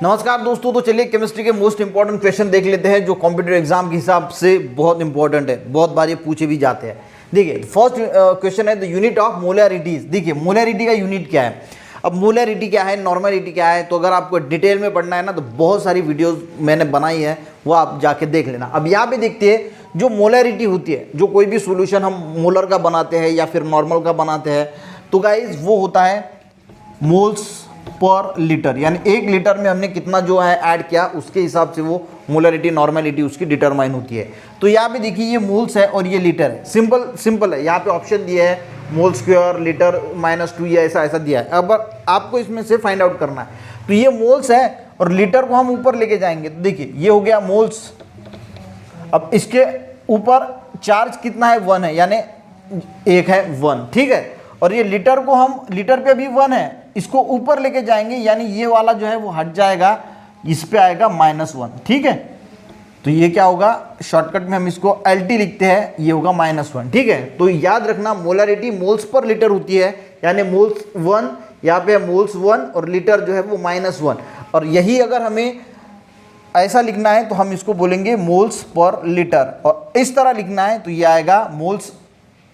नमस्कार दोस्तों, तो चलिए केमिस्ट्री के मोस्ट इंपॉर्टेंट क्वेश्चन देख लेते हैं जो कॉम्पिटिटिव एग्जाम के हिसाब से बहुत इंपॉर्टेंट है, बहुत बार ये पूछे भी जाते हैं। देखिए फर्स्ट क्वेश्चन है द यूनिट ऑफ मोलैरिटीज। देखिए मोलैरिटी का यूनिट क्या है। अब मोलैरिटी क्या है, नॉर्मैलिटी क्या है, तो अगर आपको डिटेल में पढ़ना है ना तो बहुत सारी वीडियोस मैंने बनाई है, वो आप जाके देख लेना। अब यहाँ पे देखते हैं जो मोलैरिटी होती है, जो कोई भी सोल्यूशन हम मोलर का बनाते हैं या फिर नॉर्मल का बनाते हैं, तो गाइज वो होता है मोल्स पर लीटर, यानी 1 लीटर में हमने कितना जो है ऐड किया उसके हिसाब से वो मोलैरिटी नॉर्मैलिटी उसकी डिटरमाइन होती है। तो यहाँ पे देखिए ये मोल्स है और ये लीटर है। सिंपल है। यहाँ पे ऑप्शन दिया है मोल स्क्वायर लीटर -2 या ऐसा दिया है। अब आपको इसमें से फाइंड आउट करना है। तो ये मोल्स है और लीटर को हम ऊपर लेके जाएंगे, तो देखिए ये हो गया मोल्स। अब इसके ऊपर चार्ज कितना है, 1 है, यानी 1 है 1, ठीक है। और ये लीटर को हम, लीटर पे भी 1 है, इसको ऊपर लेके जाएंगे यानी ये वाला जो है वो हट जाएगा, इस पे आएगा -1, ठीक है। तो ये क्या होगा, शॉर्टकट में हम इसको LT लिखते हैं, ये होगा -1, ठीक है। तो याद रखना मोलैरिटी मोल्स पर लीटर होती है, यानी मोल्स 1, यहाँ पे मोल्स 1 और लीटर जो है वो -1। और यही अगर हमें ऐसा लिखना है तो हम इसको बोलेंगे मोल्स पर लीटर, और इस तरह लिखना है तो ये आएगा मोल्स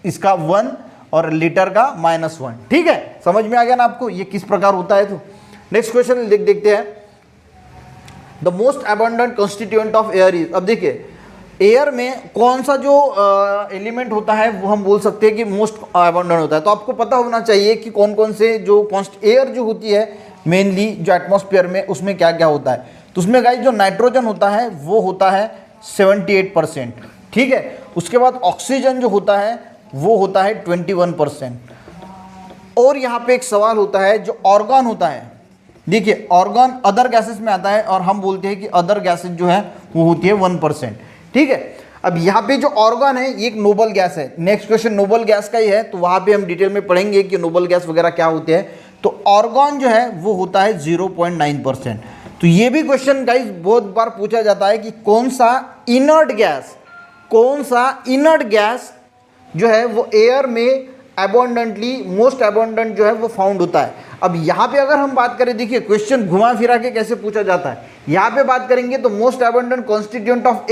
इसका 1 और लीटर का -1, ठीक है। समझ में आ गया ना आपको ये किस प्रकार होता है। तो नेक्स्ट क्वेश्चन देखते हैं। The most abundant constituent of air is. अब देखिए एयर में कौन सा जो एलिमेंट होता है वो हम बोल सकते हैं कि मोस्ट अबंडेंट होता है। तो आपको पता होना चाहिए कि कौन कौन से जो एयर जो होती है मेनली जो एटमॉस्फेयर में, उसमें क्या क्या होता है। तो उसमें गाइस जो नाइट्रोजन होता है वो होता है 78%, ठीक है। उसके बाद ऑक्सीजन जो होता है वो होता है 21%। और यहाँ पे एक सवाल होता है जो ऑर्गन होता है। देखिए ऑर्गन अदर गैसेस में आता है और हम बोलते हैं कि अदर गैसेस जो है वो होती है 1%, ठीक है। अब यहाँ पे जो ऑर्गन है ये एक नोबल गैस है। नेक्स्ट क्वेश्चन नोबल गैस का ही है, तो वहाँ पे हम डिटेल में पढ़ेंगे कि नोबल गैस वगैरह क्या होते हैं। तो ऑर्गन जो है वो होता है 0.9%। तो ये भी क्वेश्चन गाइस बहुत बार पूछा जाता है कि कौन सा इनर्ट गैस जो है वो एयर में अबंडेंटली मोस्ट अबंडेंट जो है वो फाउंड होता है। अब यहाँ पे अगर हम बात करें, देखिए क्वेश्चन घुमा फिरा के कैसे पूछा जाता है। यहाँ पे बात करेंगे तो most abundant constituent of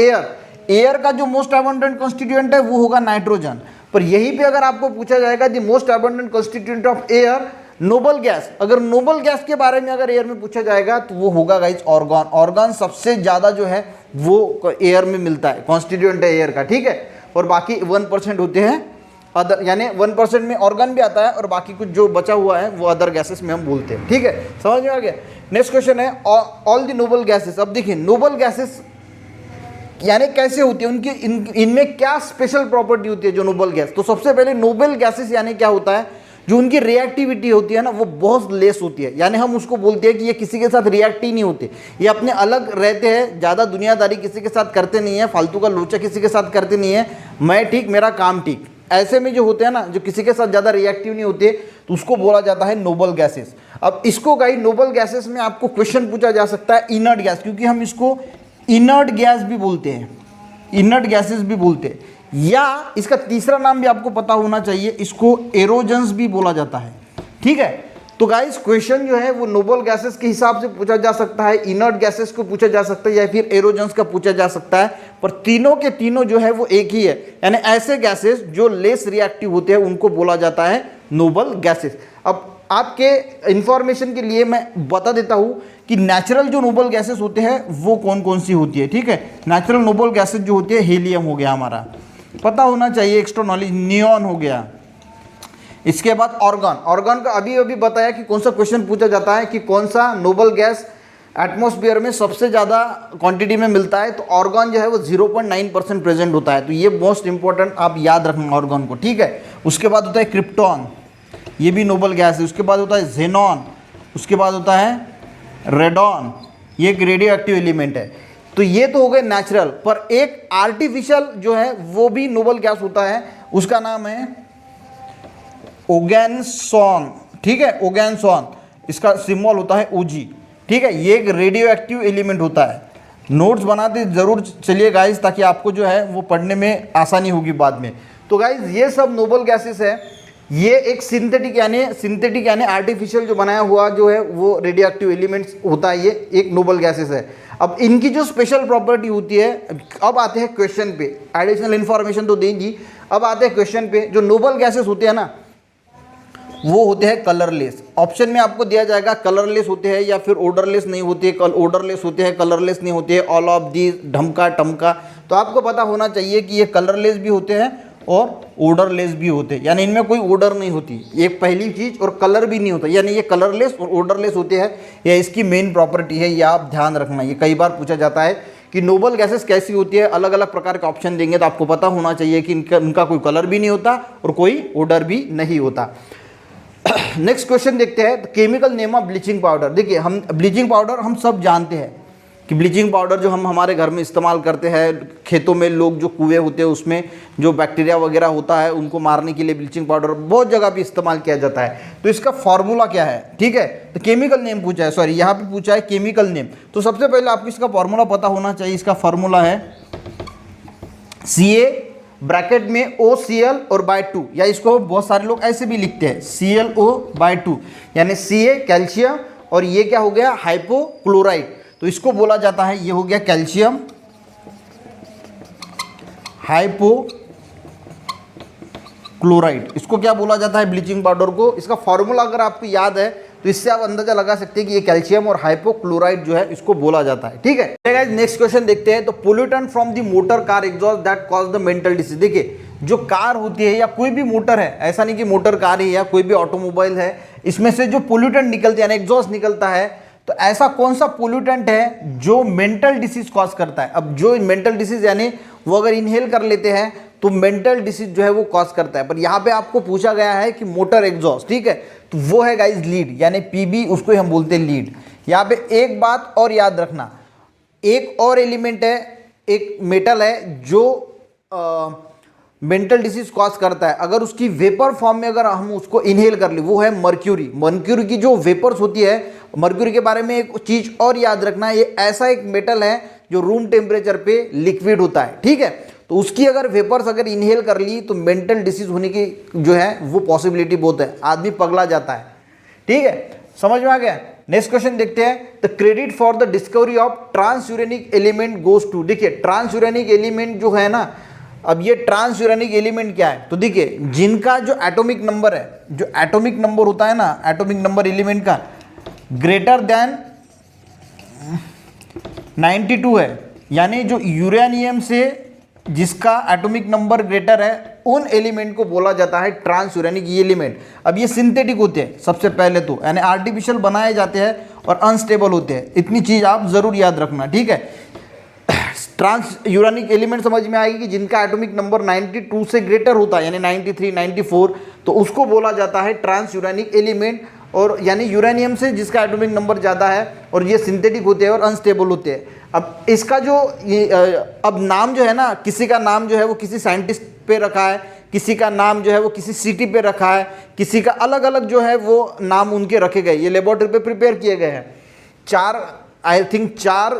air का जो मोस्ट अबंडेंट कॉन्स्टिट्यूएंट है वो होगा नाइट्रोजन। पर यहीं पे अगर आपको पूछा जाएगा the most abundant constituent of air noble gas, अगर नोबल गैस के बारे में अगर एयर में पूछा जाएगा तो वो होगा गाइस ऑर्गन। ऑर्गन सबसे ज़्यादा जो है वो एयर में मिलता है, कॉन्स्टिट्यूएंट है एयर का, ठीक है। और बाकी 1% होते हैं अदर, यानी 1% में ऑर्गन भी आता है और बाकी कुछ जो बचा हुआ है वो अदर गैसेस में हम बोलते हैं, ठीक है। समझ में आ गया। नेक्स्ट क्वेश्चन है ऑल द नोबल गैसेस। अब देखिए नोबल गैसेस यानी कैसे होती है, उनकी इनमें क्या स्पेशल प्रॉपर्टी होती है जो नोबल गैस। तो सबसे पहले नोबल गैसेस यानी क्या होता है, जो उनकी रिएक्टिविटी होती है ना वो बहुत लेस होती है, यानी हम उसको बोलते हैं कि ये किसी के साथ रिएक्ट ही नहीं होते, ये अपने अलग रहते हैं, ज़्यादा दुनियादारी किसी के साथ करते नहीं है, फालतू का लोचा किसी के साथ करते नहीं है, मैं ठीक मेरा काम ठीक। ऐसे में जो होते हैं ना, जो किसी के साथ ज़्यादा रिएक्टिव नहीं होते, तो उसको बोला जाता है नोबल गैसेस। अब इसको गाइस नोबल गैसेस में आपको क्वेश्चन पूछा जा सकता है इनर्ट गैस, क्योंकि हम इसको इनर्ट गैस भी बोलते हैं, इनर्ट गैसेस भी बोलते हैं, या इसका तीसरा नाम भी आपको पता होना चाहिए, इसको एरोजन्स भी बोला जाता है, ठीक है। तो गाइस क्वेश्चन जो है वो नोबल गैसेस के हिसाब से पूछा जा सकता है, इनर्ट गैसेस को पूछा जा सकता है या फिर एरोजन्स का पूछा जा सकता है, पर तीनों के तीनों जो है वो एक ही है, यानी ऐसे गैसेस जो लेस रिएक्टिव होते हैं उनको बोला जाता है नोबल गैसेस। अब आपके इंफॉर्मेशन के लिए मैं बता देता हूँ कि नेचुरल जो नोबल गैसेस होते हैं वो कौन कौन सी होती है, ठीक है। नेचुरल नोबल गैसेस जो होती है, हीलियम हो गया, हमारा पता होना चाहिए, एक्स्ट्रा नॉलेज, नियॉन हो गया। इसके बाद ऑर्गन का अभी बताया कि कौन सा क्वेश्चन पूछा जाता है कि कौन सा नोबल गैस एटमॉस्फेयर में सबसे ज़्यादा क्वांटिटी में मिलता है। तो ऑर्गन जो है वो 0.9% प्रेजेंट होता है। तो ये मोस्ट इंपॉर्टेंट आप याद रखना ऑर्गन को, ठीक है। उसके बाद होता है क्रिप्टॉन, ये भी नोबल गैस है। उसके बाद होता है जेनॉन, उसके बाद होता है रेडॉन, ये एक रेडियो एक्टिव एलिमेंट है। तो ये तो हो गए नेचुरल, पर एक आर्टिफिशियल जो है वो भी नोबल गैस होता है, उसका नाम है ओगेनसॉन, ठीक है, ओगेनसॉन, इसका सिंबल होता है OG, ठीक है। ये एक रेडियो एक्टिव एलिमेंट होता है। नोट्स बनाते जरूर चलिए गाइस, ताकि आपको जो है वो पढ़ने में आसानी होगी बाद में। तो गाइस ये सब नोबल गैसेस है ये एक सिंथेटिक यानी आर्टिफिशियल जो बनाया हुआ जो है वो रेडियोएक्टिव एलिमेंट्स होता है, ये एक नोबल गैसेस है। अब इनकी जो स्पेशल प्रॉपर्टी होती है, अब आते हैं क्वेश्चन पे, एडिशनल इन्फॉर्मेशन तो देंगी, अब आते हैं क्वेश्चन पे। जो नोबल गैसेस होते हैं ना वो होते हैं कलरलेस। ऑप्शन में आपको दिया जाएगा कलरलेस होते हैं या फिर ओडरलेस नहीं होते, ओडरलेस होते हैं, कलरलेस नहीं होते, ऑल ऑफ दी, ढमका टमका। तो आपको पता होना चाहिए कि ये कलरलेस भी होते हैं और ओडरलेस भी होते हैं, यानी इनमें कोई ओडर नहीं होती, ये पहली चीज़, और कलर भी नहीं होता, यानी ये कलरलेस और ओडरलेस होते हैं। ये इसकी मेन प्रॉपर्टी है, ये आप ध्यान रखना। ये कई बार पूछा जाता है कि नोबल गैसेस कैसी होती है, अलग अलग प्रकार के ऑप्शन देंगे, तो आपको पता होना चाहिए कि इनका कोई कलर भी नहीं होता और कोई ओडर भी नहीं होता। नेक्स्ट क्वेश्चन देखते हैं, chemical name of bleaching powder. देखिए, हम ब्लीचिंग पाउडर हम सब जानते हैं कि ब्लीचिंग पाउडर जो हम हमारे घर में इस्तेमाल करते हैं, खेतों में लोग जो कुएं होते हैं उसमें जो बैक्टीरिया वगैरह होता है उनको मारने के लिए ब्लीचिंग पाउडर बहुत जगह पे इस्तेमाल किया जाता है। तो इसका फॉर्मूला क्या है, ठीक है, तो केमिकल नेम पूछा है, सॉरी यहाँ पे पूछा है केमिकल नेम। तो सबसे पहले आपको इसका फॉर्मूला पता होना चाहिए। इसका फॉर्मूला है Ca ब्रैकेट में OCl और बाय 2, या इसको बहुत सारे लोग ऐसे भी लिखते हैं ClO बाय 2, यानी Ca कैल्शियम और ये क्या हो गया हाइपोक्लोराइड। तो इसको बोला जाता है, ये हो गया कैल्शियम हाइपोक्लोराइड, इसको क्या बोला जाता है ब्लीचिंग पाउडर को। इसका फॉर्मूला अगर आपको याद है तो इससे आप अंदाजा लगा सकते हैं कि ये कैल्शियम और हाइपोक्लोराइड जो है इसको बोला जाता है, ठीक है। गाइस नेक्स्ट क्वेश्चन देखते हैं। तो pollutant from the motor car exhaust that cause the mental disease. देखिए, जो कार होती है या कोई भी मोटर है, ऐसा नहीं कि मोटर कार ही या कोई भी ऑटोमोबाइल है, इसमें से जो पोल्यूटेंट निकलते हैं, एग्जॉस्ट निकलता है, तो ऐसा कौन सा पोल्यूटेंट है जो मेंटल डिसीज कॉज करता है। अब जो मेंटल डिसीज यानी वो अगर इनहेल कर लेते हैं तो मेंटल डिसीज जो है वो कॉज करता है। पर यहाँ पे आपको पूछा गया है कि मोटर एग्जॉस्ट, ठीक है, तो वो है गाइज लीड, यानी पीबी, उसको हम बोलते हैं लीड। यहाँ पे एक बात और याद रखना, एक और एलिमेंट है, एक मेटल है जो मेंटल डिसीज कॉज करता है, अगर उसकी वेपर फॉर्म में अगर हम उसको इनहेल कर ले, वो है मर्क्यूरी। मर्क्यूरी की जो वेपर्स होती है, मर्क्यूरी के बारे में एक चीज और याद रखना, ये ऐसा एक मेटल है जो रूम टेम्परेचर पे लिक्विड होता है, ठीक है। तो उसकी अगर वेपर्स अगर इनहेल कर ली तो मेंटल डिसीज होने की जो है वो पॉसिबिलिटी बहुत है, आदमी पगला जाता है, ठीक है। समझ में आ गया। नेक्स्ट क्वेश्चन देखते हैं। The credit for the discovery of transuranic element goes to. देखिए, ट्रांसयूरेनिक एलिमेंट जो है ना, अब ये ट्रांसयूरेनिक एलिमेंट क्या है, तो देखिए जिनका जो एटॉमिक नंबर है, जो एटॉमिक नंबर होता है ना, एटॉमिक नंबर एलिमेंट का ग्रेटर देन 92 है, यानी जो यूरेनियम से जिसका एटॉमिक नंबर ग्रेटर है, उन एलिमेंट को बोला जाता है ट्रांसयूरेनिक एलिमेंट। अब ये सिंथेटिक होते हैं सबसे पहले तो, यानी आर्टिफिशियल बनाए जाते हैं और अनस्टेबल होते हैं, इतनी चीज आप जरूर याद रखना, ठीक है। ट्रांसयूरेनिक एलिमेंट समझ में आएगी कि जिनका एटॉमिक नंबर 92 से ग्रेटर होता है, यानी 93, 94, तो उसको बोला जाता है ट्रांसयूरेनिक एलिमेंट। और यानी यूरेनियम से जिसका एटॉमिक नंबर ज़्यादा है, और ये सिंथेटिक होते हैं और अनस्टेबल होते हैं। अब इसका जो अब नाम जो है ना, किसी का नाम जो है वो किसी साइंटिस्ट पे रखा है, किसी का नाम जो है वो किसी सिटी पे रखा है, किसी का अलग अलग जो है वो नाम उनके रखे गए, ये लेबोरेटरी पे प्रिपेयर किए गए हैं।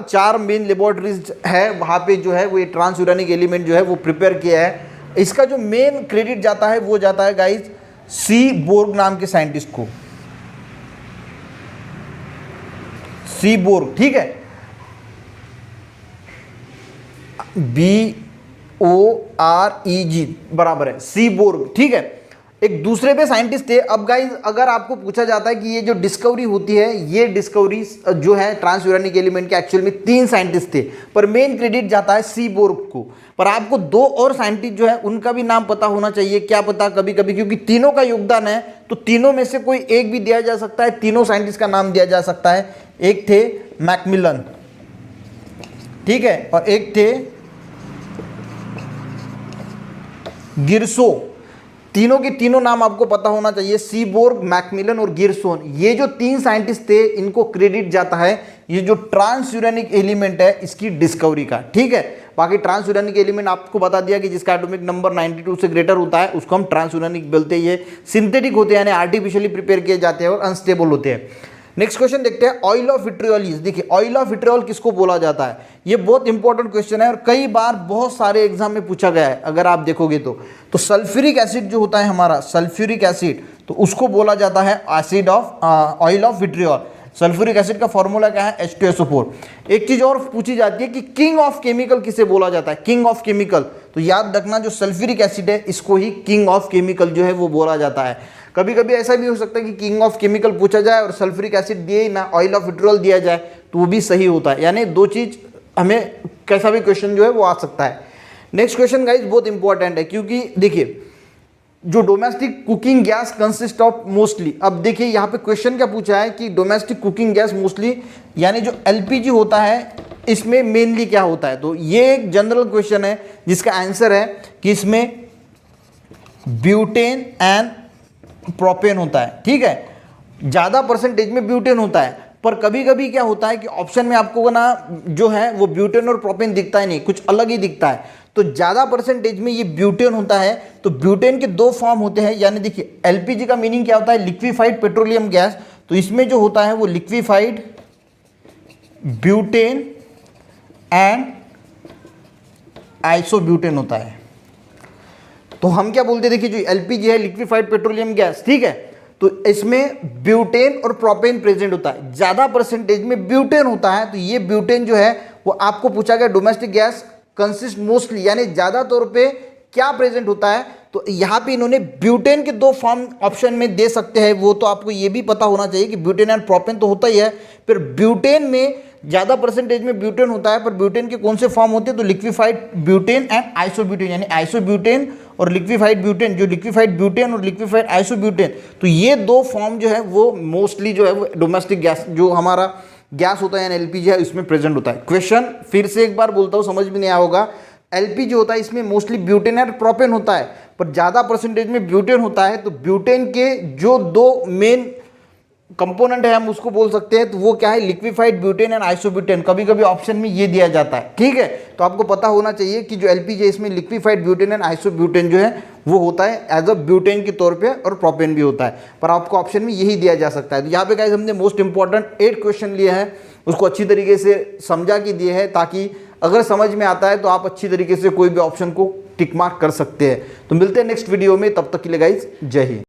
चार मेन लेबोरेटरीज है, वहाँ पे जो है वो ये ट्रांसयूरेनिक एलिमेंट जो है वो प्रिपेयर किया है। इसका जो मेन क्रेडिट जाता है वो जाता है गाइज सी बोर्ग नाम के साइंटिस्ट को, सी बोर्ग, ठीक है, BOREG बराबर है, सी बोर्ग, ठीक है। एक दूसरे पे साइंटिस्ट थे। अब गाइज अगर आपको पूछा जाता है कि ये जो डिस्कवरी होती है, ये डिस्कवरी जो है ट्रांसयूरेनिक एलिमेंट के, एक्चुअल में 3 साइंटिस्ट थे, पर मेन क्रेडिट जाता है सी बोर्ग को। पर आपको 2 और साइंटिस्ट जो है उनका भी नाम पता होना चाहिए। क्या पता कभी कभी, क्योंकि तीनों का योगदान है, तो तीनों में से कोई एक भी दिया जा सकता है, तीनों साइंटिस्ट का नाम दिया जा सकता है। एक थे मैकमिलन, ठीक है, और एक थे गिरसो। तीनों के तीनों नाम आपको पता होना चाहिए, सीबोर्ग, मैकमिलन और गिरसोन। ये जो 3 साइंटिस्ट थे, इनको क्रेडिट जाता है ये जो ट्रांसयूरेनिक एलिमेंट है इसकी डिस्कवरी का, ठीक है। बाकी ट्रांसयूरेनिक एलिमेंट आपको बता दिया कि जिसका एटॉमिक नंबर 92 से ग्रेटर होता है उसको हम ट्रांसयूरेनिक बोलते हैं। ये सिंथेटिक होते हैं, यानी आर्टिफिशियली प्रिपेयर किए जाते हैं और अनस्टेबल होते हैं। नेक्स्ट क्वेश्चन देखते हैं, ऑयल ऑफ विट्रियोलिस। देखिए ऑयल ऑफ विट्रियोल किसको बोला जाता है, ये बहुत इंपॉर्टेंट क्वेश्चन है और कई बार बहुत सारे एग्जाम में पूछा गया है। अगर आप देखोगे तो सल्फ्यूरिक एसिड जो होता है हमारा, सल्फ्यूरिक एसिड, तो उसको बोला जाता है acid of oil of vitriol. Sulphuric acid का फॉर्मूला क्या है, H2SO4। एक चीज और पूछी जाती है कि किंग ऑफ केमिकल किसे बोला जाता है, किंग ऑफ केमिकल। तो याद रखना जो सल्फ्यूरिक एसिड है इसको ही किंग ऑफ केमिकल जो है वो बोला जाता है। कभी कभी ऐसा भी हो सकता है कि किंग ऑफ केमिकल पूछा जाए और सल्फ्यूरिक एसिड दिए ही ना, ऑयल ऑफ विट्रियोल दिया जाए, तो वो भी सही होता है। यानी दो चीज हमें कैसा भी क्वेश्चन जो है वो आ सकता है। नेक्स्ट क्वेश्चन गाइस बहुत इंपॉर्टेंट है, क्योंकि देखिए जो domestic cooking gas consist of mostly, अब देखिए यहाँ पे क्वेश्चन क्या पूछा है कि डोमेस्टिक कुकिंग गैस मोस्टली यानी जो एलपीजी होता है इसमें मेनली क्या होता है। तो ये एक जनरल क्वेश्चन है जिसका आंसर है कि इसमें ब्यूटेन एंड प्रोपेन होता है। ठीक है, ज़्यादा परसेंटेज में ब्यूटेन होता है, पर कभी कभी क्या होता है कि ऑप्शन में आपको ना जो है वो ब्यूटेन और प्रोपेन दिखता ही नहीं, कुछ अलग ही दिखता है। तो ज़्यादा परसेंटेज में ये ब्यूटेन होता है। तो ब्यूटेन के दो फॉर्म होते हैं, यानी देखिए एलपीजी का मीनिंग क्या होता है, लिक्विफाइड पेट्रोलियम गैस। तो इसमें जो होता है वो लिक्विफाइड ब्यूटेन एंड आइसोब्यूटेन होता है। तो हम क्या बोलते हैं, देखिए जो एलपीजी है लिक्विफाइड पेट्रोलियम गैस, ठीक है, तो इसमें ब्यूटेन और प्रोपेन प्रेजेंट होता है। ज़्यादा परसेंटेज में ब्यूटेन होता है। तो ये ब्यूटेन जो है वो आपको पूछा गया डोमेस्टिक गैस कंसिस्ट मोस्टली, यानी ज़्यादा तौर पे क्या प्रेजेंट होता है। तो यहाँ पे इन्होंने ब्यूटेन के दो फॉर्म ऑप्शन में दे सकते हैं, वो तो आपको ये भी पता होना चाहिए कि ब्यूटेन एंड प्रोपेन तो होता ही है, फिर ब्यूटेन में ज़्यादा परसेंटेज में ब्यूटेन होता है, पर ब्यूटेन के कौन से फॉर्म होते हैं, तो लिक्विफाइड ब्यूटेन एंड आइसोब्यूटेन, यानी आइसोब्यूटेन और लिक्विफाइड ब्यूटेन, जो लिक्विफाइड ब्यूटेन और लिक्विफाइड आइसोब्यूटेन, तो ये दो फॉर्म जो है वो मोस्टली जो है वो डोमेस्टिक गैस जो हमारा गैस होता है यानी एलपीजी है उसमें प्रेजेंट होता है। क्वेश्चन फिर से एक बार बोलता हूँ, समझ में नहीं आया होगा। एलपीजी होता है इसमें मोस्टली ब्यूटेन और प्रोपेन होता है, पर ज़्यादा परसेंटेज में ब्यूटेन होता है। तो ब्यूटेन के जो दो मेन कंपोनेंट है हम उसको बोल सकते हैं, तो वो क्या है, लिक्विफाइड ब्यूटेन एंड आइसोब्यूटेन। कभी कभी ऑप्शन में ये दिया जाता है, ठीक है। तो आपको पता होना चाहिए कि जो एलपीजी है इसमें लिक्विफाइड ब्यूटेन एंड आइसोब्यूटेन जो है वो होता है एज अ ब्यूटेन के तौर पे, और प्रोपेन भी होता है, पर आपको ऑप्शन में यही दिया जा सकता है। तो यहाँ पे गाइस हमने मोस्ट इंपॉर्टेंट 8 क्वेश्चन लिए हैं, उसको अच्छी तरीके से समझा के दिए हैं, ताकि अगर समझ में आता है तो आप अच्छी तरीके से कोई भी ऑप्शन को टिक मार्क कर सकते हैं। तो मिलते हैं नेक्स्ट वीडियो में, तब तक के लिए गाइस जय हिंद।